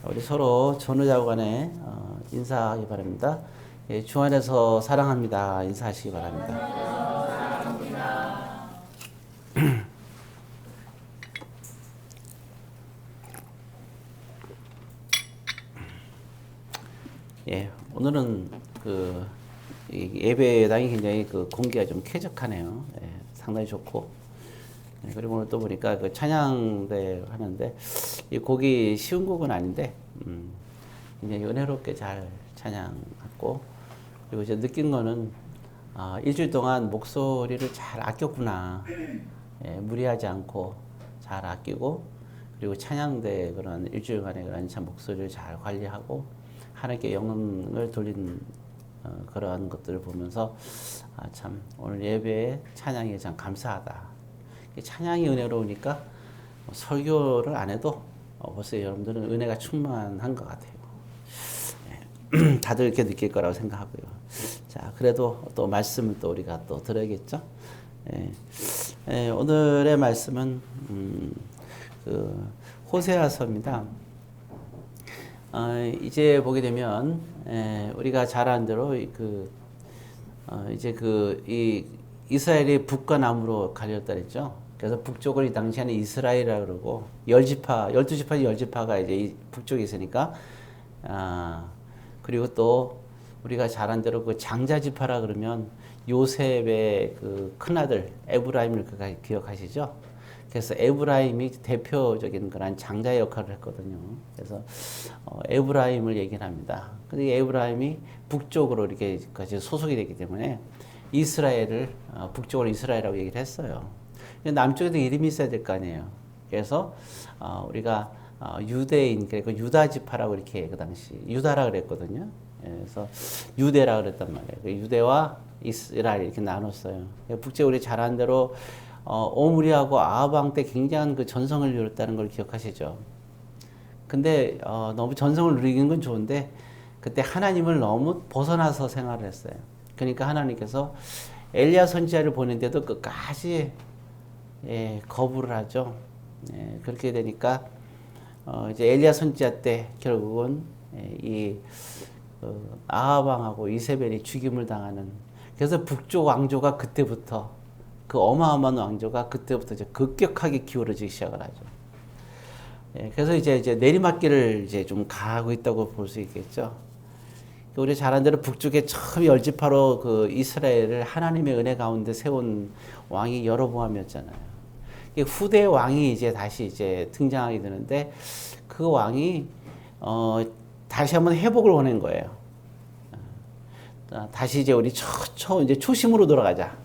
우리 서로 전우자고 간에 인사하기 바랍니다. 예, 주 안에서 사랑합니다. 인사하시기 바랍니다. 예, 오늘은 이 예배당이 굉장히 공기가 좀 쾌적하네요. 예, 상당히 좋고. 예, 그리고 오늘 또 보니까 찬양대 하는데 이 곡이 쉬운 곡은 아닌데 굉장히 은혜롭게 잘 찬양했고, 그리고 이제 느낀 거는 일주일 동안 목소리를 잘 아꼈구나. 예, 무리하지 않고 잘 아끼고, 그리고 찬양대 그런 일주일간의 그런 참 목소리를 잘 관리하고 하나님께 영혼을 돌린 그러한 것들을 보면서 참 오늘 예배에 찬양이 참 감사하다. 찬양이 은혜로우니까 설교를 안 해도 벌써 여러분들은 은혜가 충만한 것 같아요. 예, 다들 이렇게 느낄 거라고 생각하고요. 자, 그래도 또 말씀을 또 우리가 또 들어야겠죠. 예, 예, 오늘의 말씀은 호세아서입니다. 이제 보게 되면 우리가 잘 아는 대로 이제 이 이스라엘이 북과 남으로 갈렸다 그랬죠. 그래서 북쪽을 이 당시에는 이스라엘이라고 그러고 12지파 10지파가 이제 이 북쪽에 있으니까, 그리고 또 우리가 잘 아는 대로 장자지파라 그러면 요셉의 큰아들 에브라임을 기억하시죠? 그래서 에브라임이 대표적인 그런 장자의 역할을 했거든요. 그래서 에브라임을 얘기를 합니다. 근데 에브라임이 북쪽으로 이렇게 소속이 됐기 때문에 이스라엘을 북쪽으로 이스라엘이라고 얘기를 했어요. 남쪽에도 이름이 있어야 될 거 아니에요. 그래서 우리가 유대인, 그러니까 유다 지파라고 이렇게 그 당시 유다라 그랬거든요. 그래서 유대라 그랬단 말이에요. 유대와 이스라엘 이렇게 나눴어요. 북쪽 우리 잘 아는 대로 오므리하고 아합 왕 때 굉장한 전성을 이뤘다는 걸 기억하시죠? 근데 너무 전성을 누리는 건 좋은데 그때 하나님을 너무 벗어나서 생활을 했어요. 그러니까 하나님께서 엘리야 선지자를 보낸데도 끝까지 거부를 하죠. 그렇게 되니까 이제 엘리야 선지자 때 결국은 이 아합 왕하고 이세벨이 죽임을 당하는, 그래서 북쪽 왕조가 그때부터 어마어마한 왕조가 그때부터 이제 급격하게 기울어지기 시작을 하죠. 그래서 이제 내리막길을 이제 좀 가고 있다고 볼 수 있겠죠. 우리 잘 아는 대로 북쪽에 처음 열지파로 이스라엘을 하나님의 은혜 가운데 세운 왕이 여로보암이었잖아요. 후대 왕이 이제 다시 이제 등장하게 되는데 그 왕이 다시 한번 회복을 원한 거예요. 다시 이제 우리 이제 초심으로 돌아가자.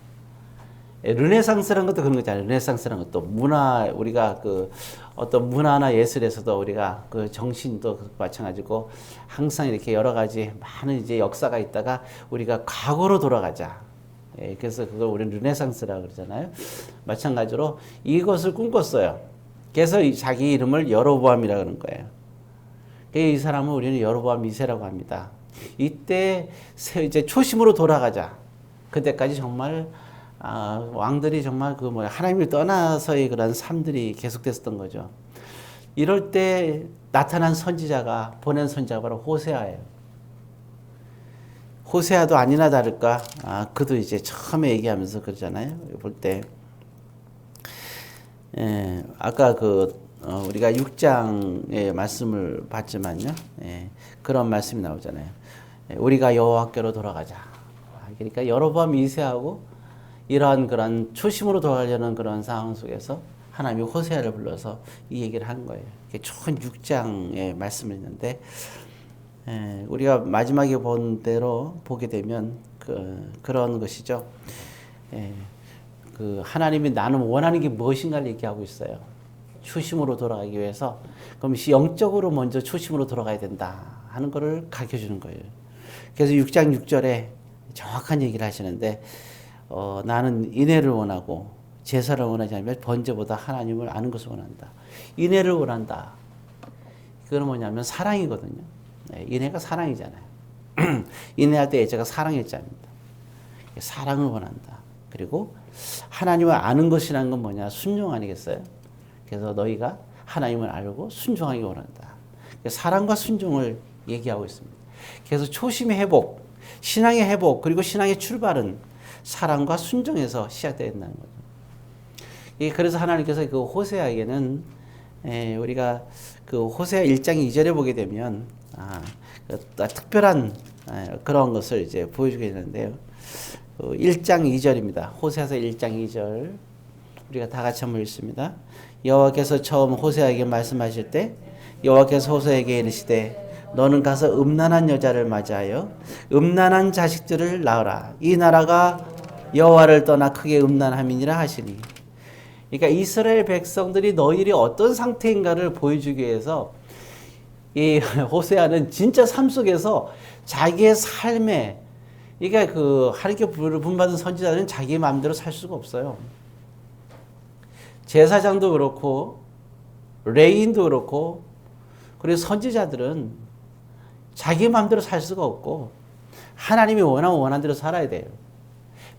르네상스라는 것도 그런 거잖아요. 르네상스라는 것도 우리가 어떤 문화나 예술에서도 우리가 정신도 마찬가지고 항상 이렇게 여러 가지 많은 이제 역사가 있다가 우리가 과거로 돌아가자. 그래서 그걸 우리는 르네상스라고 그러잖아요. 마찬가지로 이것을 꿈꿨어요. 그래서 자기 이름을 여로보암이라고 하는 거예요. 이 사람은 우리는 여로보암 2세라고 합니다. 이때 이제 초심으로 돌아가자. 그때까지 정말 왕들이 정말 하나님을 떠나서의 그런 삶들이 계속됐었던 거죠. 이럴 때 나타난 선지자가, 보낸 선지자가 바로 호세아예요. 호세아도 아니나 다를까, 그도 이제 처음에 얘기하면서 그러잖아요. 볼 때, 아까 우리가 6장의 말씀을 봤지만요. 그런 말씀이 나오잖아요. 우리가 여호와께로 돌아가자. 그러니까 여로보암 2세하고 이러한 그런 초심으로 돌아가려는 그런 상황 속에서 하나님이 호세아를 불러서 이 얘기를 한 거예요. 총 6장의 말씀이 있는데, 우리가 마지막에 본 대로 보게 되면 그런 것이죠. 하나님이 나는 원하는 게 무엇인가를 얘기하고 있어요. 초심으로 돌아가기 위해서. 그럼 영적으로 먼저 초심으로 돌아가야 된다 하는 것을 가르쳐 주는 거예요. 그래서 6장 6절에 정확한 얘기를 하시는데, 나는 인애를 원하고 제사를 원하지 않으면 번제보다 하나님을 아는 것을 원한다. 인애를 원한다. 그건 뭐냐면 사랑이거든요. 인애가 사랑이잖아요. 인애할 때 제가 사랑의 자입니다. 사랑을 원한다. 그리고 하나님을 아는 것이라는 건 뭐냐? 순종 아니겠어요? 그래서 너희가 하나님을 알고 순종하기 원한다. 사랑과 순종을 얘기하고 있습니다. 그래서 초심의 회복, 신앙의 회복, 그리고 신앙의 출발은 사랑과 순종에서 시작된다는 거죠. 그래서 하나님께서 그 호세아에게는 우리가 그 호세아 1장 2절에 보게 되면 특별한 그런 것을 이제 보여주게 되는데요. 1장 2절입니다. 호세아서 1장 2절 우리가 다 같이 한번 읽습니다. 여호와께서 처음 호세아에게 말씀하실 때 여호와께서 호세아에게 이르시되 너는 가서 음란한 여자를 맞이하여 음란한 자식들을 낳으라. 이 나라가 여호와를 떠나 크게 음란함이니라 하시니. 그러니까 이스라엘 백성들이 너희들이 어떤 상태인가를 보여주기 위해서 이 호세아는 진짜 삶 속에서 자기의 삶에, 그러니까 그 하나님께 부름받은 선지자들은 자기 마음대로 살 수가 없어요. 제사장도 그렇고 레위인도 그렇고 그리고 선지자들은 자기 마음대로 살 수가 없고 하나님이 원하는 대로 살아야 돼요.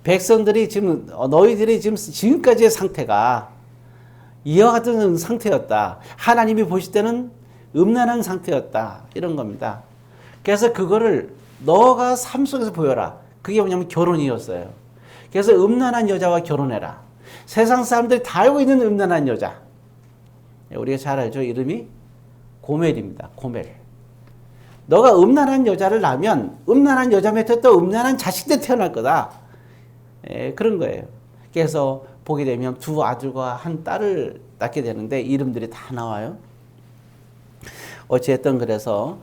백성들이 지금 너희들이 지금까지의 상태가 이와 같은 상태였다. 하나님이 보실 때는 음란한 상태였다. 이런 겁니다. 그래서 그거를 너가 삶 속에서 보여라. 그게 뭐냐면 결혼이었어요. 그래서 음란한 여자와 결혼해라. 세상 사람들이 다 알고 있는 음란한 여자. 우리가 잘 알죠. 이름이 고멜입니다. 고멜. 너가 음란한 여자를 낳으면 음란한 여자 밑에 또 음란한 자식들 태어날 거다. 그런 거예요. 그래서 보게 되면 두 아들과 한 딸을 낳게 되는데 이름들이 다 나와요. 어찌됐든 그래서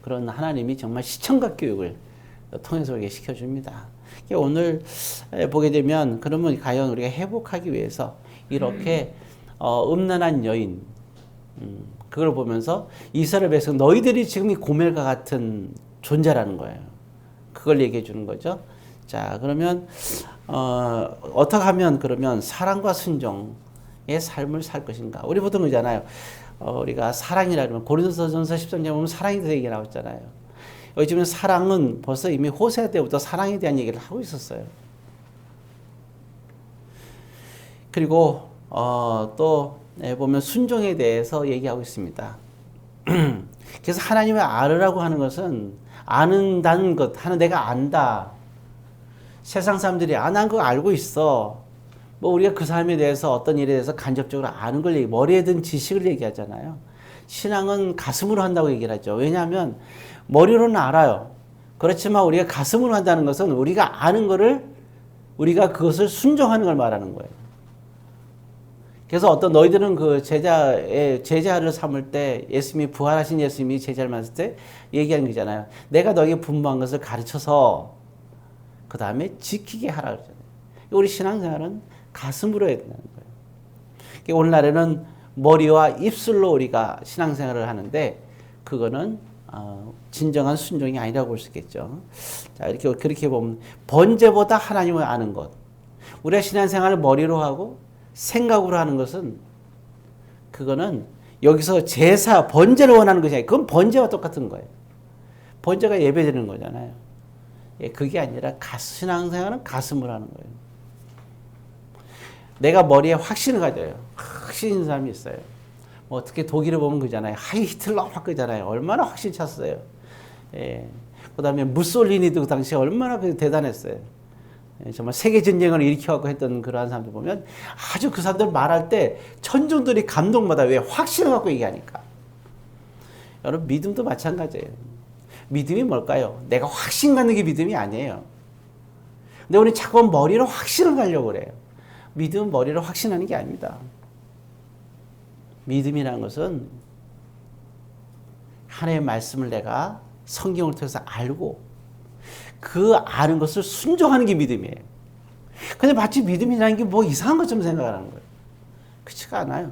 그런 하나님이 정말 시청각 교육을 통해서 우리에게 시켜줍니다. 오늘 보게 되면 그러면 과연 우리가 회복하기 위해서 이렇게 음란한 여인 그걸 보면서 이스라엘 백성 너희들이 지금 이 고멜과 같은 존재라는 거예요. 그걸 얘기해 주는 거죠. 자, 그러면 어떻게 하면 그러면 사랑과 순종의 삶을 살 것인가? 우리 보통 그러잖아요. 우리가 사랑이라 그러면 고린도전서 13장 보면 사랑에 대해 얘기 나왔잖아요. 요즘은 사랑은 벌써 이미 호세아 때부터 사랑에 대한 얘기를 하고 있었어요. 그리고 또 보면 순종에 대해서 얘기하고 있습니다. 그래서 하나님을 알으라고 하는 것은 아는다는 것, 내가 안다. 세상 사람들이 난 그거 알고 있어. 뭐 우리가 그 삶에 대해서 어떤 일에 대해서 간접적으로 아는 걸 머리에 든 지식을 얘기하잖아요. 신앙은 가슴으로 한다고 얘기를 하죠. 왜냐하면 머리로는 알아요. 그렇지만 우리가 가슴으로 한다는 것은 우리가 아는 거를 우리가 그것을 순종하는 걸 말하는 거예요. 그래서 어떤 너희들은 그 제자를 삼을 때 예수님이 부활하신 예수님이 제자를 만났을 때 얘기하는 거잖아요. 내가 너에게 분부한 것을 가르쳐서 그 다음에 지키게 하라 그러잖아요. 우리 신앙생활은 가슴으로 해야 된다는 거예요. 오늘날에는 머리와 입술로 우리가 신앙생활을 하는데 그거는 진정한 순종이 아니라고 볼 수 있겠죠. 자, 그렇게 보면 번제보다 하나님을 아는 것. 우리가 신앙생활을 머리로 하고 생각으로 하는 것은 그거는 여기서 제사, 번제를 원하는 것이 아니에요. 그건 번제와 똑같은 거예요. 번제가 예배드리는 거잖아요. 그게 아니라 신앙생활은 가슴으로 하는 거예요. 내가 머리에 확신을 가져요. 확신 있는 사람이 있어요. 뭐 어떻게 독일을 보면 그잖아요. 하이 히틀러 막 그잖아요. 얼마나 확신 찼어요. 그 다음에 무솔리니도 그 당시에 얼마나 대단했어요. 정말 세계전쟁을 일으켜갖고 했던 그러한 사람들 보면 아주 그 사람들 말할 때 천중들이 감동받아. 왜? 확신을 갖고 얘기하니까. 여러분 믿음도 마찬가지예요. 믿음이 뭘까요? 내가 확신 갖는 게 믿음이 아니에요. 근데 우리 자꾸 머리로 확신을 가려고 그래요. 믿음은 머리로 확신하는 게 아닙니다. 믿음이라는 것은 하나님의 말씀을 내가 성경을 통해서 알고 그 아는 것을 순종하는 게 믿음이에요. 근데 마치 믿음이라는 게 뭐 이상한 것처럼 생각하는 거예요. 그렇지가 않아요.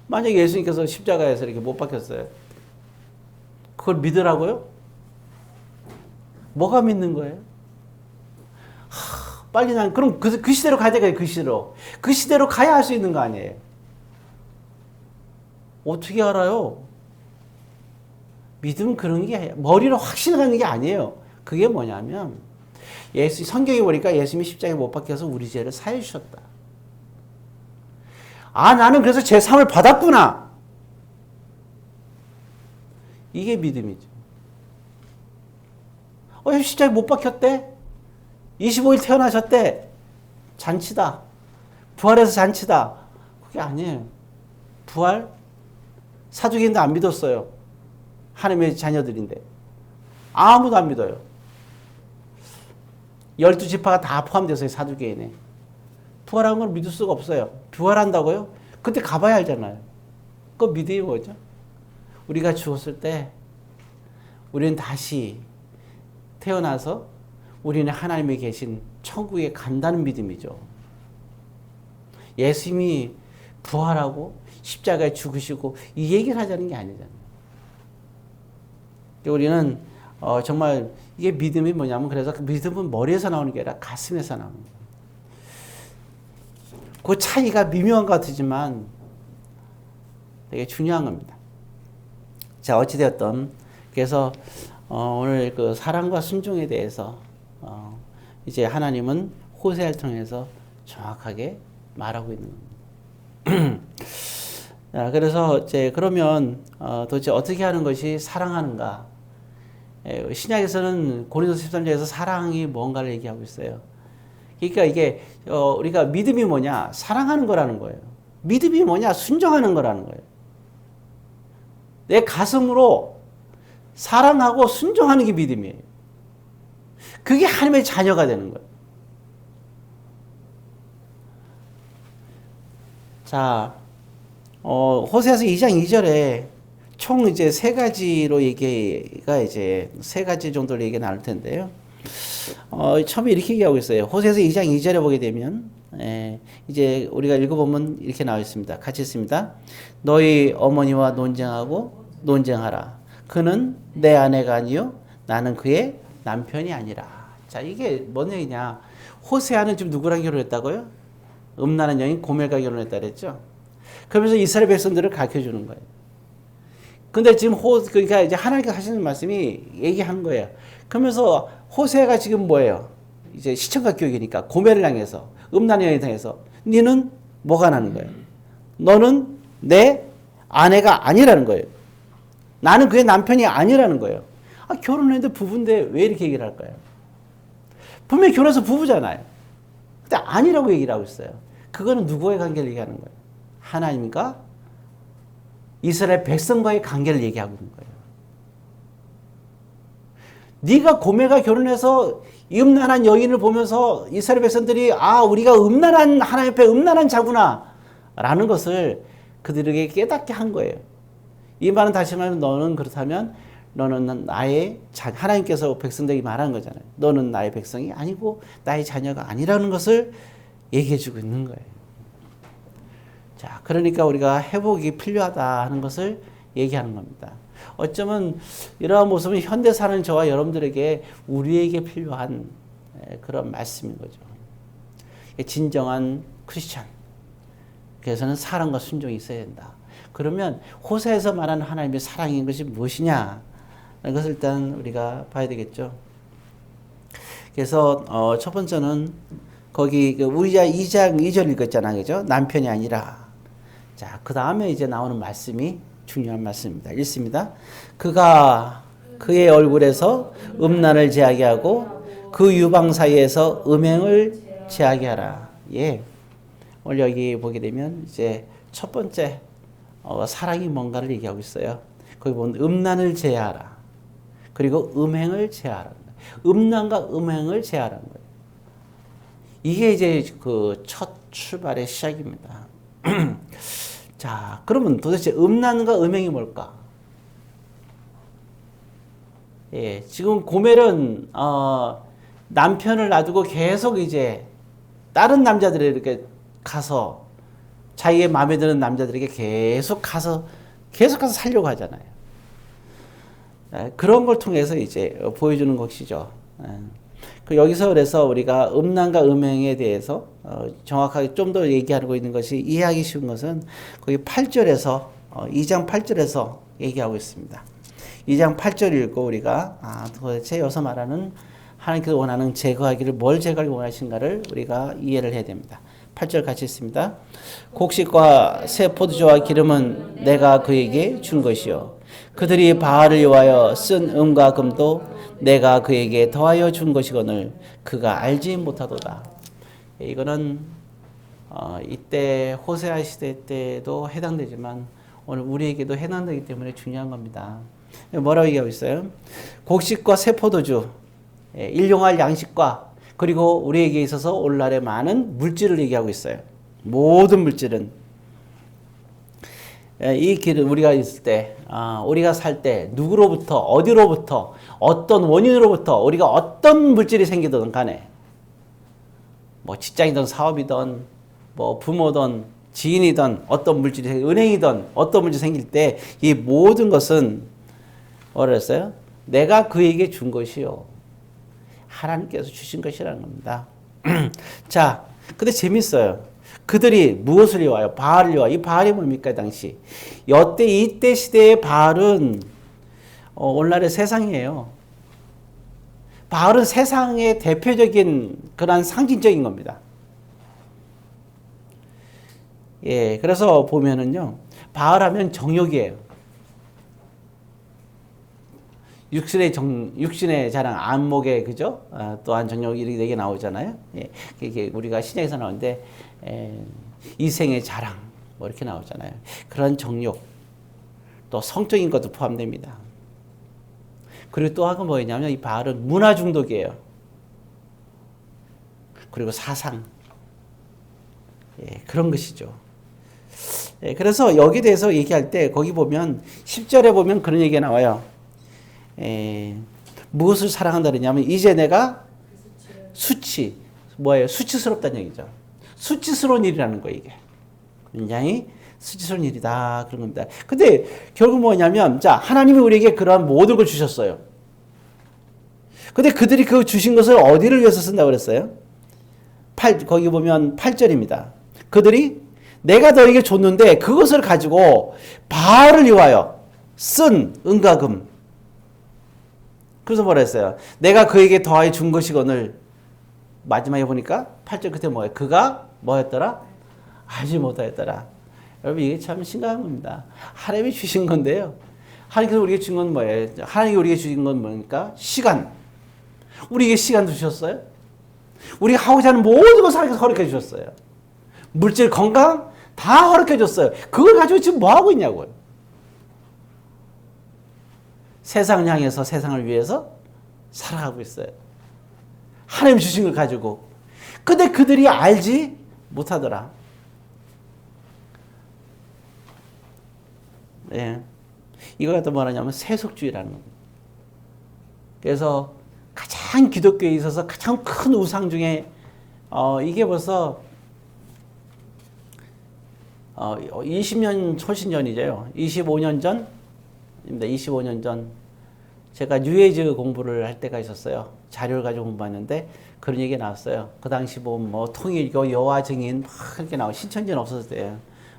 만약에 예수님께서 십자가에서 이렇게 못 박혔어요. 그걸 믿으라고요? 뭐가 믿는 거예요? 빨리 그럼 그 시대로 가야 돼요. 그 시대로. 그 시대로 가야 할 수 있는 거 아니에요. 어떻게 알아요? 믿음은 그런 게 머리로 확신하는 게 아니에요. 그게 뭐냐면 성경에 보니까 예수님이 십자가에 못 박혀서 우리 죄를 사해 주셨다. 나는 그래서 제 삶을 받았구나. 이게 믿음이죠. 십자가에 못 박혔대? 25일 태어나셨대? 잔치다. 부활해서 잔치다. 그게 아니에요. 부활? 사두개인도 안 믿었어요. 하나님의 자녀들인데. 아무도 안 믿어요. 12지파가 다 포함돼서 사두개인에. 부활한 걸 믿을 수가 없어요. 부활한다고요? 그때 가봐야 알잖아요. 그거 믿음이 뭐죠? 우리가 죽었을 때 우리는 다시 태어나서 우리는 하나님이 계신 천국에 간다는 믿음이죠. 예수님이 부활하고 십자가에 죽으시고 이 얘기를 하자는 게 아니잖아요. 우리는 정말 이게 믿음이 뭐냐면 그래서 그 믿음은 머리에서 나오는 게 아니라 가슴에서 나오는 거예요. 그 차이가 미묘한 것 같지만 되게 중요한 겁니다. 자, 어찌되었든 그래서 오늘 그 사랑과 순종에 대해서 이제 하나님은 호세아를 통해서 정확하게 말하고 있는 겁니다. 자, 그래서 이제 그러면 도대체 어떻게 하는 것이 사랑하는가? 신약에서는 고린도서 13장에서 사랑이 뭔가를 얘기하고 있어요. 그러니까 이게 우리가 믿음이 뭐냐? 사랑하는 거라는 거예요. 믿음이 뭐냐? 순종하는 거라는 거예요. 내 가슴으로 사랑하고 순종하는 게 믿음이에요. 그게 하나님의 자녀가 되는 거예요. 자, 호세아서 2장 2절에 총 이제 세 가지로 얘기가 이제 세 가지 정도로 얘기 나눌 텐데요. 처음에 이렇게 얘기하고 있어요. 호세아서 2장 2절에 보게 되면 이제 우리가 읽어보면 이렇게 나와 있습니다. 같이 읽습니다. 너희 어머니와 논쟁하라. 그는 내 아내가 아니요 나는 그의 남편이 아니라. 자, 이게 뭔 얘기냐? 호세아는 지금 누구랑 결혼했다고요? 음란한 여인 고멜과 결혼했다 그랬죠. 그러면서 이스라엘 백성들을 가르쳐주는 거예요. 근데 지금 그러니까 이제 하나님께서 하시는 말씀이 얘기한 거예요. 그러면서 호세아가 지금 뭐예요? 이제 시청각 교육이니까 고멜을 향해서 음란한 여인을 향해서 너는 뭐가 나는 거예요? 너는 내 아내가 아니라는 거예요. 나는 그의 남편이 아니라는 거예요. 결혼했는데 부부인데 왜 이렇게 얘기를 할까요? 분명히 결혼해서 부부잖아요. 근데 아니라고 얘기를 하고 있어요. 그거는 누구의 관계를 얘기하는 거예요? 하나님과 이스라엘 백성과의 관계를 얘기하고 있는 거예요. 네가 고멜과 결혼해서 음란한 여인을 보면서 이스라엘 백성들이 우리가 음란한 하나님 앞에 음란한 자구나 라는 것을 그들에게 깨닫게 한 거예요. 이 말은 다시 말하면 너는 그렇다면 너는 나의 하나님께서 백성들에게 말하는 거잖아요. 너는 나의 백성이 아니고 나의 자녀가 아니라는 것을 얘기해 주고 있는 거예요. 자, 그러니까 우리가 회복이 필요하다 하는 것을 얘기하는 겁니다. 어쩌면 이러한 모습은 현대 사는 저와 여러분들에게 우리에게 필요한 그런 말씀인 거죠. 진정한 크리스찬. 그래서는 사랑과 순종이 있어야 된다. 그러면 호세아에서 말하는 하나님의 사랑인 것이 무엇이냐? 라는 것을 일단 우리가 봐야 되겠죠. 그래서 첫 번째는 거기 우리가 2장 2절 읽었잖아요. 그죠? 남편이 아니라. 자, 그 다음에 이제 나오는 말씀이 중요한 말씀입니다. 읽습니다. 그가 그의 얼굴에서 음란을 제하게 하고 그 유방 사이에서 음행을 제하게 하라. 예. 오늘 여기 보게 되면 이제 첫 번째 사랑이 뭔가를 얘기하고 있어요. 거기 보면 음란을 제하라. 그리고 음행을 제하라. 음란과 음행을 제하라는 거예요. 이게 이제 그 첫 출발의 시작입니다. 자, 그러면 도대체 음란과 음행이 뭘까? 예, 지금 고멜은 남편을 놔두고 계속 이제 다른 남자들에 이렇게 가서 자기의 마음에 드는 남자들에게 계속 가서 살려고 하잖아요. 그런 걸 통해서 이제 보여주는 것이죠. 여기서 그래서 우리가 음란과 음행에 대해서 정확하게 좀 더 얘기하고 있는 것이 이해하기 쉬운 것은 거기 8절에서 2장 8절에서 얘기하고 있습니다. 2장 8절 읽고 우리가 도대체 여기서 말하는 하나님께서 원하는 제거하기를 뭘 제거하기 원하신가를 우리가 이해를 해야 됩니다. 8절 같이 읽습니다. 곡식과 새 포도주와 기름은 내가 그에게 준 것이요 그들이 바알을 위하여 쓴 은과 금도 내가 그에게 더하여 준 것이거늘 그가 알지 못하도다. 이거는 이때 호세아 시대 때도 해당되지만 오늘 우리에게도 해당되기 때문에 중요한 겁니다. 뭐라고 얘기하고 있어요? 곡식과 새 포도주, 일용할 양식과 그리고 우리에게 있어서 오늘날의 많은 물질을 얘기하고 있어요. 모든 물질은 이 길을 우리가 있을 때, 우리가 살 때 누구로부터 어디로부터 어떤 원인으로부터 우리가 어떤 물질이 생기든 간에 뭐 직장이든 사업이든 뭐 부모든 지인이든 어떤 물질이 은행이든 어떤 물질이 생길 때 이 모든 것은 뭐라 했어요? 내가 그에게 준 것이요. 하나님께서 주신 것이라는 겁니다. 자, 근데 재밌어요. 그들이 무엇을 위하여? 바알을 위하여. 이 바알이 뭡니까, 당시? 이때 시대의 바알은 오늘날의 세상이에요. 바알은 세상의 대표적인 그런 상징적인 겁니다. 예, 그래서 보면은요, 바알하면 정욕이에요. 육신의 자랑, 안목의, 그죠? 또한 정욕 이렇게 4개 나오잖아요. 예, 이게 우리가 신약에서 나오는데, 이생의 자랑, 뭐 이렇게 나오잖아요. 그런 정욕, 또 성적인 것도 포함됩니다. 그리고 또 하나 뭐냐면, 이 바알은 문화 중독이에요. 그리고 사상, 예, 그런 것이죠. 예, 그래서 여기에 대해서 얘기할 때, 거기 보면, 10절에 보면 그런 얘기가 나와요. 무엇을 사랑한다 그러냐면 이제 내가 뭐예요? 수치스럽다는 얘기죠. 수치스러운 일이라는 거예요, 이게. 굉장히 수치스러운 일이다 그런 겁니다. 근데 결국 뭐냐면 자, 하나님이 우리에게 그러한 모든 걸 주셨어요. 근데 그들이 그 주신 것을 어디를 위해서 쓴다고 그랬어요? 거기 보면 8절입니다. 그들이 내가 너에게 줬는데 그것을 가지고 바알을 위하여 쓴 은과 금. 그래서 뭐라 했어요? 내가 그에게 더하여 준 것이거늘 마지막에 보니까 8절 끝에 뭐예요? 그가 뭐였더라? 알지 못하였더라. 여러분 이게 참 심각한 겁니다. 하나님이 주신 건데요. 하나님께서 우리에게 준 건 뭐예요? 하나님이 우리에게 주신 건 뭡니까? 시간. 우리에게 시간도 주셨어요. 우리가 하고자 하는 모든 것을 하나님께서 허락해 주셨어요. 물질, 건강 다 허락해 줬어요. 그걸 가지고 지금 뭐 하고 있냐고요. 세상을 향해서 세상을 위해서 살아가고 있어요. 하나님 주신 걸 가지고. 근데 그들이 알지 못하더라. 네. 이걸 갖다 뭐라냐면 세속주의라는 겁니다. 그래서 가장 기독교에 있어서 가장 큰 우상 중에 이게 벌써 20년 훨씬 전이죠. 25년 전 25년 전 제가 뉴에이지 공부를 할 때가 있었어요. 자료를 가지고 공부했는데 그런 얘기가 나왔어요. 그 당시 보면 뭐 통일교, 여호와 증인 막 이렇게 나오고 신천지는 없었을 때예요.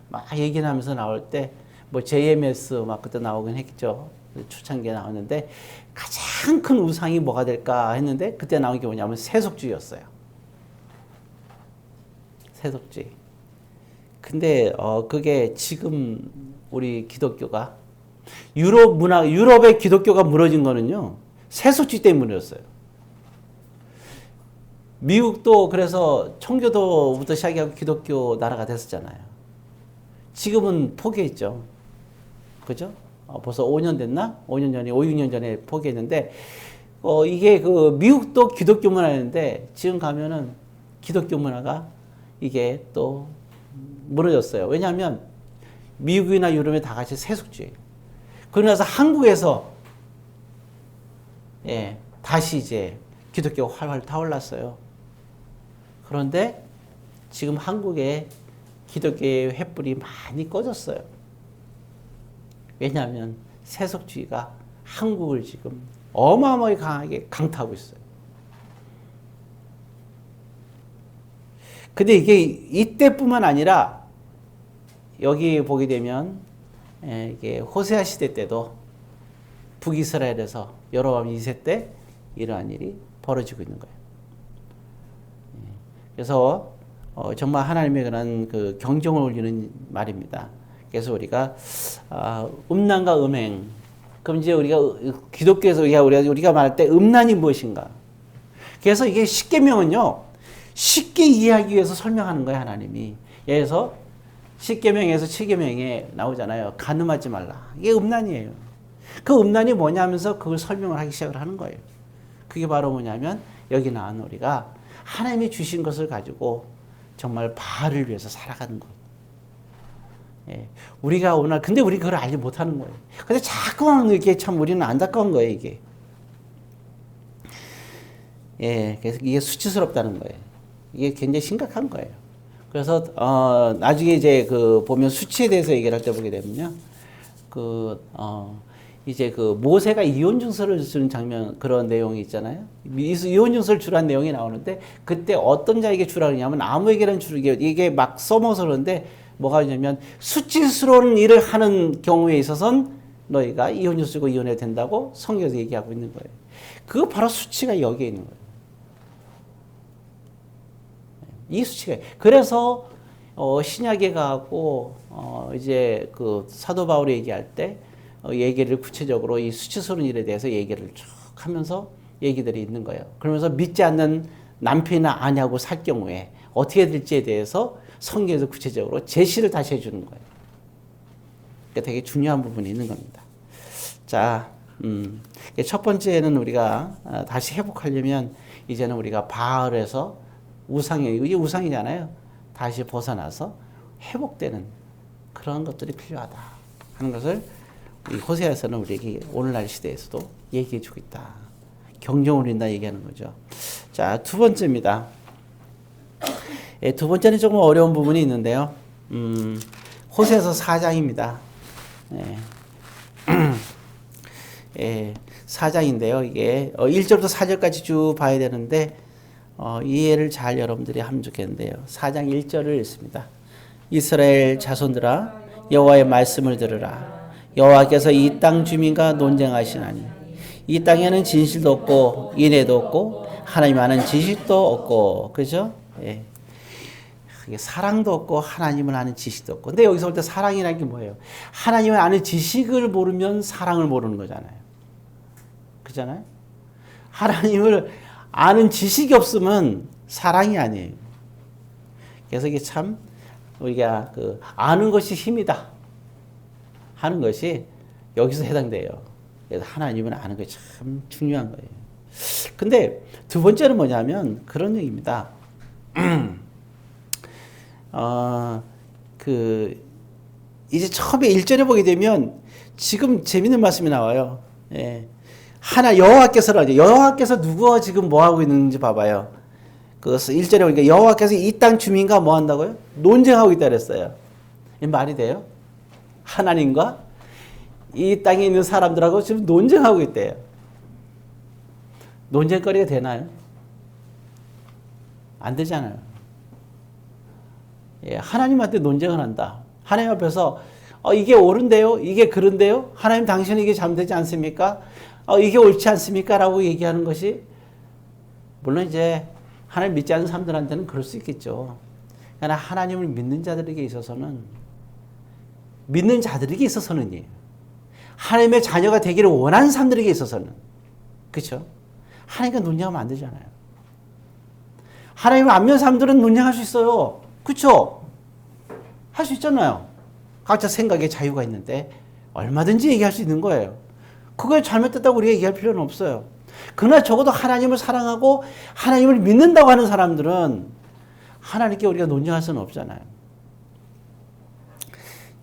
막 얘기하면서 나올 때 뭐 JMS 막 그때 나오긴 했죠. 초창기에 나왔는데 가장 큰 우상이 뭐가 될까 했는데 그때 나온 게 뭐냐면 세속주의였어요. 세속주의. 근데 그게 지금 우리 기독교가 유럽의 기독교가 무너진 거는요, 세속주의 때문이었어요. 미국도 그래서 청교도부터 시작해서 기독교 나라가 됐었잖아요. 지금은 포기했죠. 그죠? 벌써 5년 됐나? 5년 전에, 5, 6년 전에 포기했는데, 이게 미국도 기독교 문화였는데, 지금 가면은 기독교 문화가 이게 또 무너졌어요. 왜냐하면 미국이나 유럽이 다 같이 세속주의. 그러나서 한국에서 다시 이제 기독교가 활활 타올랐어요. 그런데 지금 한국에 기독교의 횃불이 많이 꺼졌어요. 왜냐하면 세속주의가 한국을 지금 어마어마하게 강하게 강타하고 있어요. 근데 이게 이때뿐만 아니라 여기 보게 되면 이게 호세아 시대 때도 북이스라엘에서 여로보암 2세 때 이러한 일이 벌어지고 있는 거예요. 그래서 정말 하나님의 그런 경종을 울리는 말입니다. 그래서 우리가 음란과 음행 그럼 이제 우리가 기독교에서 우리가 말할 때 음란이 무엇인가? 그래서 이게 십계명은요, 쉽게 이해하기 위해서 설명하는 거예요, 하나님이. 예를 들어서 십계명에서 칠계명에 나오잖아요. 간음하지 말라. 이게 음란이에요. 그 음란이 뭐냐면서 그걸 설명을 하기 시작을 하는 거예요. 그게 바로 뭐냐면 여기 나온 우리가 하나님이 주신 것을 가지고 정말 바알을 위해서 살아가는 거예요. 예. 우리가 오늘 근데 우리 그걸 알지 못하는 거예요. 근데 자꾸만 이렇게 참 우리는 안타까운 거예요, 이게. 예, 그래서 이게 수치스럽다는 거예요. 이게 굉장히 심각한 거예요. 그래서 나중에 이제 보면 수치에 대해서 얘기를 할 때 보게 되면요, 이제 모세가 이혼 증서를 주는 장면 그런 내용이 있잖아요. 이혼 증서를 주라는 내용이 나오는데 그때 어떤 자에게 주라 그러냐면 아무에게나 주게 이게 막 써먹어서 그러는데 뭐가 있냐면 수치스러운 일을 하는 경우에 있어서는 너희가 이혼 증서 쓰고 이혼해야 된다고 성경에서 얘기하고 있는 거예요. 그거 바로 수치가 여기에 있는 거예요. 이 수치가. 그래서 신약에 가고 이제 사도 바울이 얘기할 때 얘기를 구체적으로 이 수치스러운 일에 대해서 얘기를 쭉 하면서 얘기들이 있는 거예요. 그러면서 믿지 않는 남편이나 아내하고 살 경우에 어떻게 될지에 대해서 성경에서 구체적으로 제시를 다시 해주는 거예요. 그러니까 되게 중요한 부분이 있는 겁니다. 자, 첫 번째는 우리가 다시 회복하려면 이제는 우리가 바알에서 이게 우상이잖아요. 다시 벗어나서 회복되는 그런 것들이 필요하다 하는 것을 이 호세아에서는 우리에게 오늘날 시대에서도 얘기해 주고 있다. 경종을 울린다 얘기하는 거죠. 자, 두 번째입니다. 두 번째는 조금 어려운 부분이 있는데요. 호세아서 4장입니다. 4장인데요. 이게 1절부터 4절까지 쭉 봐야 되는데 이해를 잘 여러분들이 하면 좋겠는데요. 4장 1절을 읽습니다. 이스라엘 자손들아 여호와의 말씀을 들으라. 여호와께서 이 땅 주민과 논쟁하시나니 이 땅에는 진실도 없고 인애도 없고 하나님 아는 지식도 없고, 그죠? 예. 사랑도 없고 하나님을 아는 지식도 없고. 근데 여기서 볼 때 사랑이라는 게 뭐예요? 하나님을 아는 지식을 모르면 사랑을 모르는 거잖아요. 그잖아요? 하나님을 아는 지식이 없으면 사랑이 아니에요. 그래서 이게 참 우리가 아는 것이 힘이다 하는 것이 여기서 해당돼요. 그래서 하나님을 아는 것이 참 중요한 거예요. 근데 두 번째는 뭐냐면 그런 얘기입니다. 이제 처음에 1절에 보게 되면 지금 재밌는 말씀이 나와요. 예. 여호와께서 누구와 지금 뭐 하고 있는지 봐봐요. 1절에 보니까 여호와께서 이 땅 주민과 뭐 한다고요? 논쟁하고 있다 그랬어요. 이 말이 돼요? 하나님과 이 땅에 있는 사람들하고 지금 논쟁하고 있대요. 논쟁거리가 되나요? 안 되잖아요. 예, 하나님한테 논쟁을 한다. 하나님 앞에서 이게 옳은데요? 이게 그런데요? 하나님 당신은 이게 잘못되지 않습니까? 이게 옳지 않습니까? 라고 얘기하는 것이 물론 이제 하나님 믿지 않는 사람들한테는 그럴 수 있겠죠. 그러나 하나님을 믿는 자들에게 있어서는 하나님의 자녀가 되기를 원하는 사람들에게 있어서는 그렇죠? 하나님과 논쟁하면 안 되잖아요. 하나님을 안 믿는 사람들은 논쟁할 수 있어요. 그렇죠? 할 수 있잖아요. 각자 생각에 자유가 있는데 얼마든지 얘기할 수 있는 거예요. 그걸 잘못됐다고 우리가 얘기할 필요는 없어요. 그러나 적어도 하나님을 사랑하고 하나님을 믿는다고 하는 사람들은 하나님께 우리가 논쟁할 수는 없잖아요.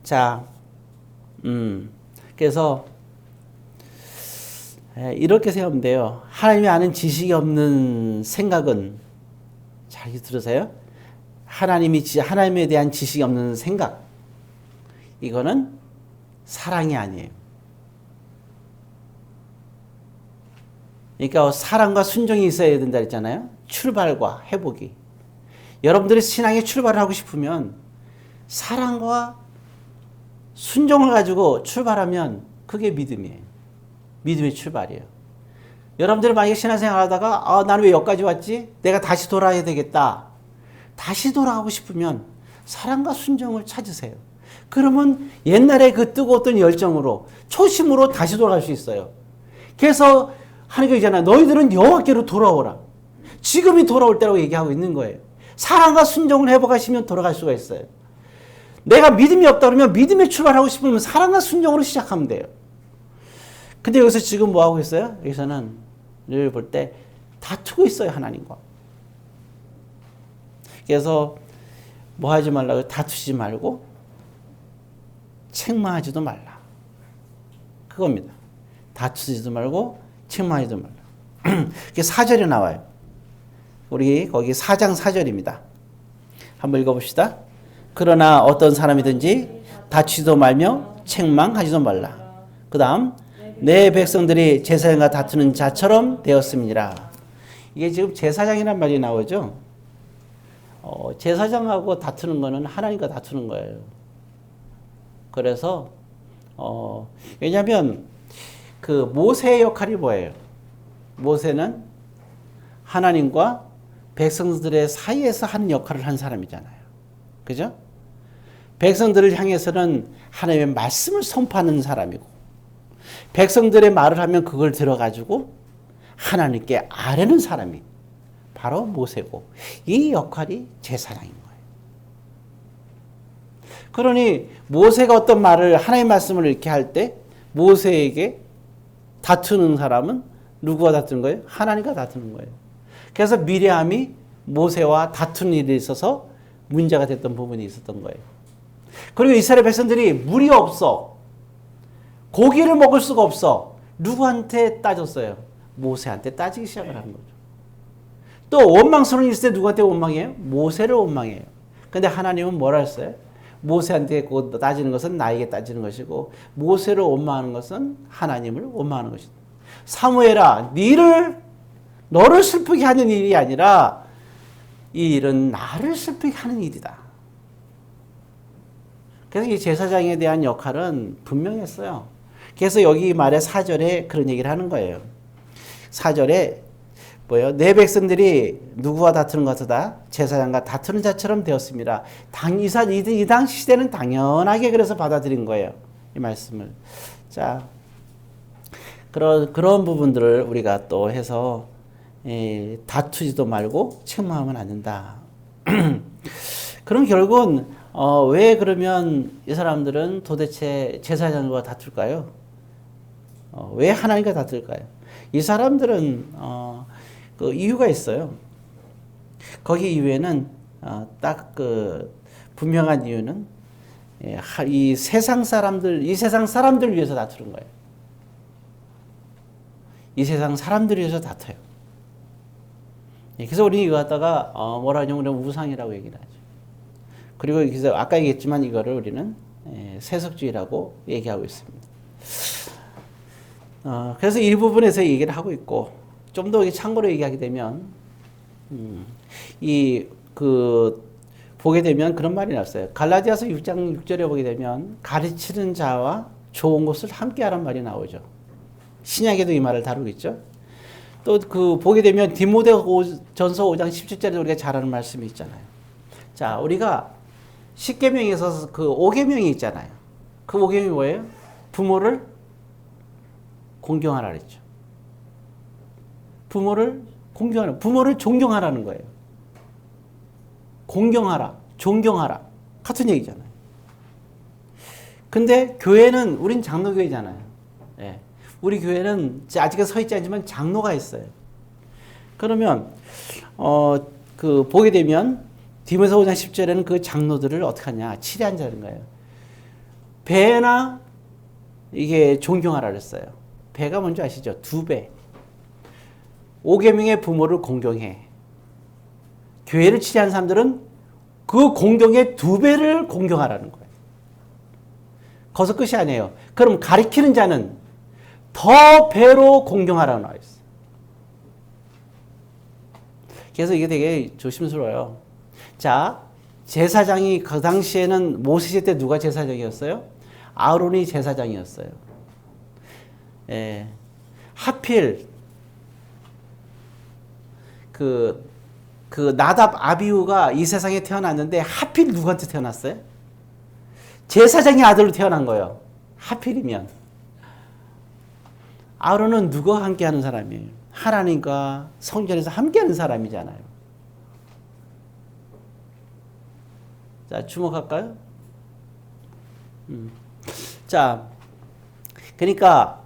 자, 그래서 이렇게 생각하면 돼요. 하나님이 아는 지식이 없는 생각은, 잘 들으세요. 하나님에 대한 지식이 없는 생각, 이거는 사랑이 아니에요. 그러니까 사랑과 순종이 있어야 된다 했잖아요. 출발과 회복이. 여러분들이 신앙의 출발을 하고 싶으면 사랑과 순종을 가지고 출발하면 그게 믿음이에요. 믿음의 출발이에요. 여러분들이 만약에 신앙생활 하다가 나는 왜 여기까지 왔지? 내가 다시 돌아야 되겠다. 다시 돌아가고 싶으면 사랑과 순종을 찾으세요. 그러면 옛날에 그 뜨거웠던 열정으로 초심으로 다시 돌아갈 수 있어요. 그래서 하나님께 있잖아요. 너희들은 여호와께로 돌아오라. 지금이 돌아올 때라고 얘기하고 있는 거예요. 사랑과 순종을 회복하시면 돌아갈 수가 있어요. 내가 믿음이 없다 그러면 믿음에 출발하고 싶으면 사랑과 순종으로 시작하면 돼요. 근데 여기서 지금 뭐 하고 있어요? 여기서는 늘 볼 때 다투고 있어요, 하나님과. 그래서 뭐 하지 말라고, 다투지 말고 책망하지도 말라. 그겁니다. 다투지도 말고 책망하지도 말라. 그게 4절에 나와요. 우리 거기 4장 4절입니다. 한번 읽어봅시다. 그러나 어떤 사람이든지 다투지도 말며 책망하지도 말라. 그 다음 내 백성들이 제사장과 다투는 자처럼 되었음이니라. 이게 지금 제사장이란 말이 나오죠. 제사장하고 다투는 거는 하나님과 다투는 거예요. 그래서 왜냐하면 그 모세의 역할이 뭐예요? 모세는 하나님과 백성들의 사이에서 하는 역할을 한 사람이잖아요. 그죠? 백성들을 향해서는 하나님의 말씀을 선포하는 사람이고, 백성들의 말을 하면 그걸 들어가지고 하나님께 아뢰는 사람이 바로 모세고, 이 역할이 제사장인 거예요. 그러니 모세가 어떤 말을, 하나님의 말씀을 이렇게 할 때 모세에게 다투는 사람은 누구와 다투는 거예요? 하나님과 다투는 거예요. 그래서 미리암이 모세와 다투는 일이 있어서 문제가 됐던 부분이 있었던 거예요. 그리고 이스라엘 백성들이 물이 없어, 고기를 먹을 수가 없어. 누구한테 따졌어요? 모세한테 따지기 시작을 하는 거죠. 또 원망스러운 일일 때 누구한테 원망해요? 모세를 원망해요. 근데 하나님은 뭐라 했어요? 모세한테 따지는 것은 나에게 따지는 것이고, 모세를 원망하는 것은 하나님을 원망하는 것이다. 사무엘아, 너를 슬프게 하는 일이 아니라 이 일은 나를 슬프게 하는 일이다. 그래서 이 제사장에 대한 역할은 분명했어요. 그래서 여기 말에 4절에 그런 얘기를 하는 거예요. 4절에 뭐예요? 내 백성들이 누구와 다투는 것이다? 제사장과 다투는 자처럼 되었습니다. 이 당시 시대는 당연하게 그래서 받아들인 거예요. 이 말씀을. 자, 그런 부분들을 우리가 또 해서 다투지도 말고 책망하면 안 된다. 그럼 결국은 왜 그러면 이 사람들은 도대체 제사장과 다툴까요? 왜 하나님과 다툴까요? 이 사람들은 그 이유가 있어요. 거기 이유에는 딱 그 분명한 이유는 이 세상 사람들 위해서 다투는 거예요. 이 세상 사람들 위해서 다퉈요. 그래서 우리 이거 갖다가 뭐라 하냐면 우상이라고 얘기를 하죠. 그리고 그래서 아까 얘기했지만 이거를 우리는 세속주의라고 얘기하고 있습니다. 그래서 이 부분에서 얘기를 하고 있고, 좀 더 참고로 얘기하게 되면 보게 되면 그런 말이 났어요. 갈라디아서 6장 6절에 보게 되면 가르치는 자와 좋은 것을 함께하란 말이 나오죠. 신약에도 이 말을 다루고 있죠. 또 보게 되면 디모데전서 5장 17절에 우리가 잘 아는 말씀이 있잖아요. 자, 우리가 10계명에서 그 5계명이 있잖아요. 그 5계명이 뭐예요? 부모를 공경하라 그랬죠. 부모를 존경하라는 거예요. 공경하라, 존경하라. 같은 얘기잖아요. 근데 교회는, 우린 장로교회잖아요. 예. 우리 교회는 아직은 서 있지 않지만 장로가 있어요. 그러면, 보게 되면, 디모데서 5장 10절에는 그 장로들을 어떻게 하냐. 치리한다는 거예요. 배나, 이게 존경하라 그랬어요. 배가 뭔지 아시죠? 2배. 5계명의 부모를 공경해. 교회를 치리한 사람들은 그 공경의 2배를 공경하라는 거예요. 거기서 끝이 아니에요. 그럼 가리키는 자는 더 배로 공경하라고 나와 있어요. 그래서 이게 되게 조심스러워요. 자, 제사장이 그 당시에는 모세시 때 누가 제사장이었어요? 아론이 제사장이었어요. 예. 하필 나답 아비후가 이 세상에 태어났는데 하필 누구한테 태어났어요? 제사장의 아들로 태어난 거예요. 하필이면. 아론은 누구와 함께하는 사람이에요? 하나님과 성전에서 함께하는 사람이잖아요. 자, 주목할까요? 자, 그러니까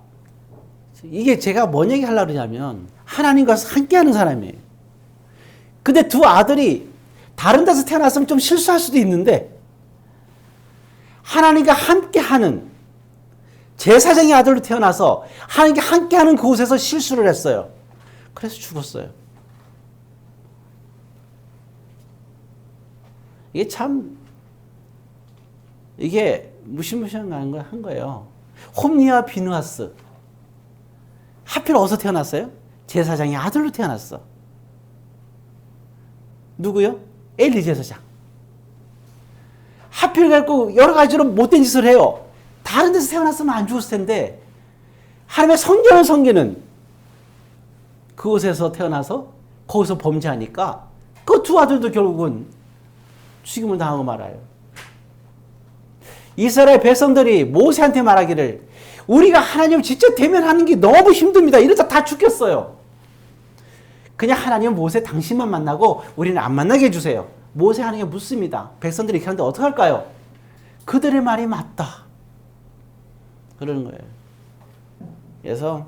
이게 제가 뭔 얘기 하려고 그러냐면 하나님과 함께하는 사람이에요. 근데 두 아들이 다른 데서 태어났으면 좀 실수할 수도 있는데 하나님과 함께하는 제사장의 아들로 태어나서 하나님과 함께하는 그곳에서 실수를 했어요. 그래서 죽었어요. 이게 참 이게 무시무시한 거 한 거예요. 홈리와 비누아스 하필 어디서 태어났어요? 제사장의 아들로 태어났어. 누구요? 엘리 제사장. 하필 갖고 여러 가지로 못된 짓을 해요. 다른 데서 태어났으면 안 죽었을 텐데 하나님의 성전을 섬기는 그곳에서 태어나서 거기서 범죄하니까 그 두 아들도 결국은 죽임을 당하고 말아요. 이스라엘 백성들이 모세한테 말하기를 우리가 하나님을 직접 대면하는 게 너무 힘듭니다. 이러다 다 죽겠어요. 그냥 하나님 모세 당신만 만나고 우리는 안 만나게 해주세요. 모세 하나님께 묻습니다. 백성들이 이렇게 하는데 어떡할까요? 그들의 말이 맞다. 그러는 거예요. 그래서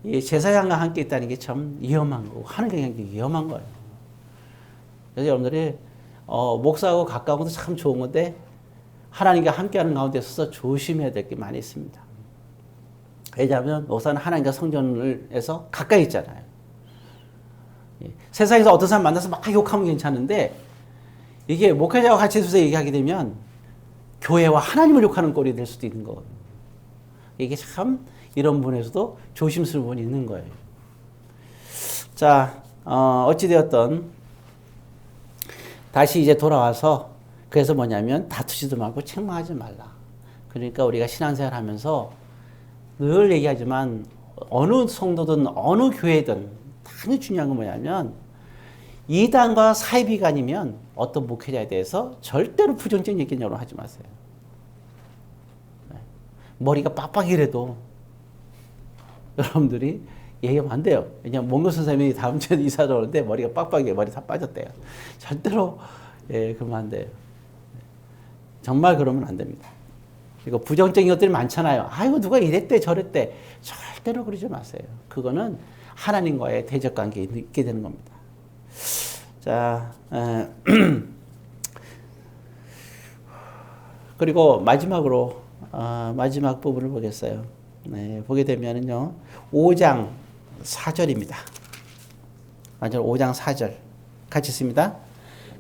이 제사장과 함께 있다는 게 참 위험한 거고 하나님과 함께 위험한 거예요. 그래서 여러분들이 목사하고 가까운 것도 참 좋은 건데 하나님과 함께하는 가운데 있어서 조심해야 될 게 많이 있습니다. 왜냐하면 목사는 하나님과 성전에서 가까이 있잖아요. 세상에서 어떤 사람 만나서 막 욕하면 괜찮은데 이게 목회자와 같이 있어서 얘기하게 되면 교회와 하나님을 욕하는 꼴이 될 수도 있는 거거든요. 이게 참 이런 부분에서도 조심스러운 부분이 있는 거예요. 자, 어찌되었던 다시 이제 돌아와서 그래서 뭐냐면 다투지도 말고 책망하지 말라. 그러니까 우리가 신앙생활 하면서 늘 얘기하지만 어느 성도든 어느 교회든 당연히 중요한 건 뭐냐면 이단과 사이비간이면 어떤 목회자에 대해서 절대로 부정적인 얘기는 여러분 하지 마세요. 머리가 빡빡이라도 여러분들이 얘기하면 안 돼요. 왜냐면 몽고 선생님이 다음 주에 이사를 오는데 머리가 빡빡이에요. 머리 다 빠졌대요. 절대로 그러면 안 돼요. 정말 그러면 안 됩니다. 그리고 부정적인 것들이 많잖아요. 아이고 누가 이랬대 저랬대. 절대로 그러지 마세요. 그거는 하나님과의 대적 관계에 있게 되는 겁니다. 자, 그리고 마지막으로 마지막 부분을 보겠어요. 네, 보게 되면은요 5장 4절입니다. 맞아요. 5장 4절 같이 있습니다.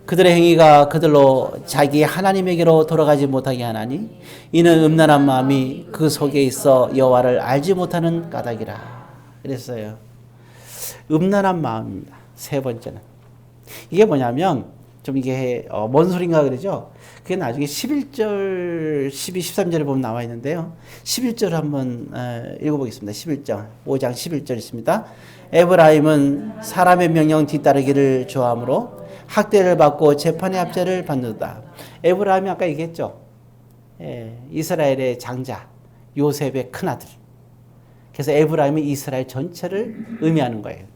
그들의 행위가 그들로 자기 하나님에게로 돌아가지 못하게 하나니 이는 음란한 마음이 그 속에 있어 여호와를 알지 못하는 까닭이라. 그랬어요. 음란한 마음입니다. 세 번째는 이게 뭐냐면 좀 이게 뭔 소린가 그러죠. 그게 나중에 11절, 12, 13절에 보면 나와 있는데요. 11절 한번 읽어보겠습니다. 11절, 5장 11절 있습니다. 에브라임은 사람의 명령 뒤따르기를 좋아하므로 학대를 받고 재판의 압제를 받는다. 에브라임이 아까 얘기했죠. 이스라엘의 장자, 요셉의 큰아들. 그래서 에브라임은 이스라엘 전체를 의미하는 거예요.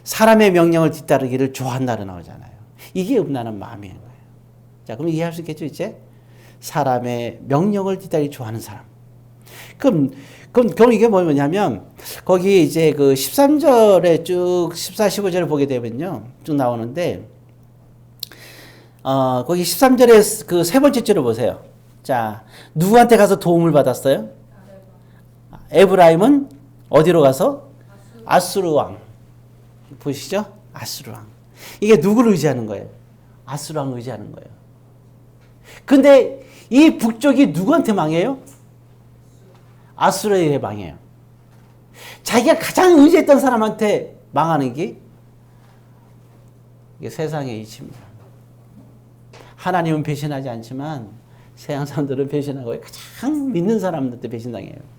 사람의 명령을 뒤따르기를 좋아한다로 나오잖아요. 이게 음란한 마음인 거예요. 자, 그럼 이해할 수 있겠죠, 이제? 사람의 명령을 뒤따르기 좋아하는 사람. 그럼 이게 뭐냐면, 거기 이제 그 13절에 쭉 14, 15절을 보게 되면요. 쭉 나오는데, 거기 13절에 그 세 번째 줄을 보세요. 자, 누구한테 가서 도움을 받았어요? 에브라임은 어디로 가서? 아수르 왕. 보시죠? 아수르 왕. 이게 누구를 의지하는 거예요? 아수르 왕을 의지하는 거예요. 근데 이 북쪽이 누구한테 망해요? 아수르에 망해요. 자기가 가장 의지했던 사람한테 망하는 게 이게 세상의 이치입니다. 하나님은 배신하지 않지만 세상 사람들은 배신하고 가장 믿는 사람들한테 배신당해요.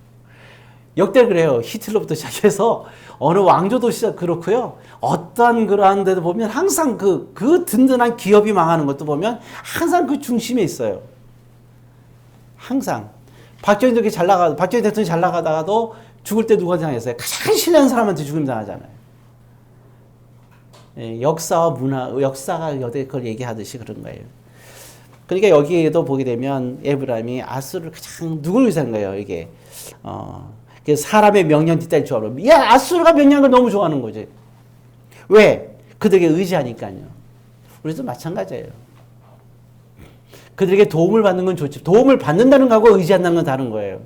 역대 그래요. 히틀러부터 시작해서 어느 왕조도 시작 그렇고요. 어떤 그러한 데도 보면 항상 그 든든한 기업이 망하는 것도 보면 항상 그 중심에 있어요. 항상 박정희 대통령이 잘 나가다가도 죽을 때 누가 당했어요? 가장 신뢰하는 사람한테 죽임 당하잖아요. 예, 역사와 문화, 역사가 여태 그걸 얘기하듯이 그런 거예요. 그러니까 여기에도 보게 되면 에브라임이 아수르를 가장 누굴 의지한 거예요, 이게. 사람의 명령 뒷달 좋아하고, 야, 아수르가 명령한 걸 너무 좋아하는 거지. 왜? 그들에게 의지하니까요. 우리도 마찬가지예요. 그들에게 도움을 받는 건 좋지. 도움을 받는다는 거하고 의지한다는 건 다른 거예요.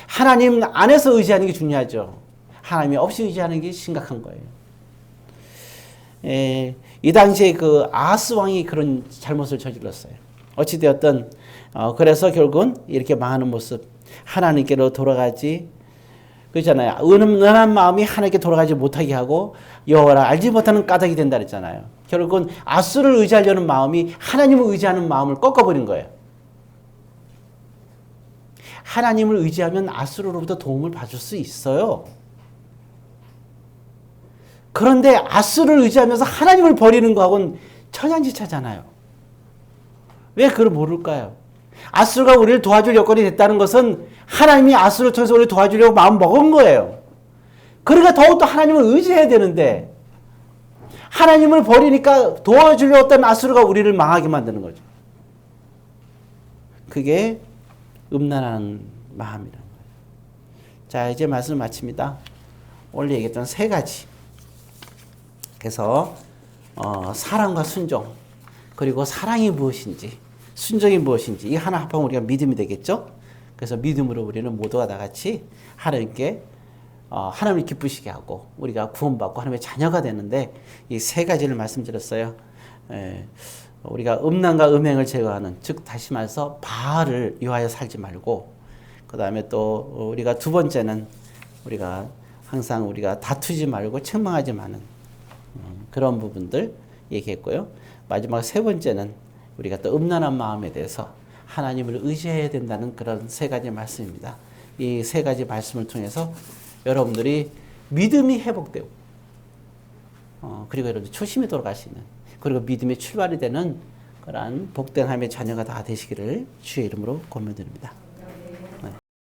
하나님 안에서 의지하는 게 중요하죠. 하나님이 없이 의지하는 게 심각한 거예요. 이 당시에 그 아하스 왕이 그런 잘못을 저질렀어요. 어찌되었든 그래서 결국은 이렇게 망하는 모습, 하나님께로 돌아가지, 그렇잖아요. 은은한 마음이 하나님께 돌아가지 못하게 하고 여호와를 알지 못하는 까닭이 된다 그랬잖아요. 결국은 아수를 의지하려는 마음이 하나님을 의지하는 마음을 꺾어버린 거예요. 하나님을 의지하면 아수르로부터 도움을 받을 수 있어요. 그런데 아수를 의지하면서 하나님을 버리는 거하고는 천양지차잖아요. 왜 그걸 모를까요? 아수르가 우리를 도와줄 여건이 됐다는 것은 하나님이 아수를 통해서 우리를 도와주려고 마음 먹은 거예요. 그러니까 더욱더 하나님을 의지해야 되는데 하나님을 버리니까 도와주려고 했던 아수르가 우리를 망하게 만드는 거죠. 그게 음란한 마음이라는 거예요. 자, 이제 말씀을 마칩니다. 오늘 얘기했던 세 가지. 그래서 사랑과 순종, 그리고 사랑이 무엇인지, 순종이 무엇인지 이 하나 합하면 우리가 믿음이 되겠죠. 그래서 믿음으로 우리는 모두가 다 같이 하나님께 하나님을 기쁘시게 하고 우리가 구원받고 하나님의 자녀가 되는데 이 세 가지를 말씀드렸어요. 우리가 음란과 음행을 제거하는, 즉 다시 말해서 바알을 위하여 살지 말고, 그 다음에 또 우리가 두 번째는 우리가 항상 우리가 다투지 말고 책망하지 마는 그런 부분들 얘기했고요. 마지막 세 번째는 우리가 또 음란한 마음에 대해서 하나님을 의지해야 된다는 그런 세 가지 말씀입니다. 이 세 가지 말씀을 통해서 여러분들이 믿음이 회복되고 그리고 여러분들 초심에 돌아갈 수 있는, 그리고 믿음의 출발이 되는 그러한 복된 하나님의 자녀가 다 되시기를 주의 이름으로 권면드립니다.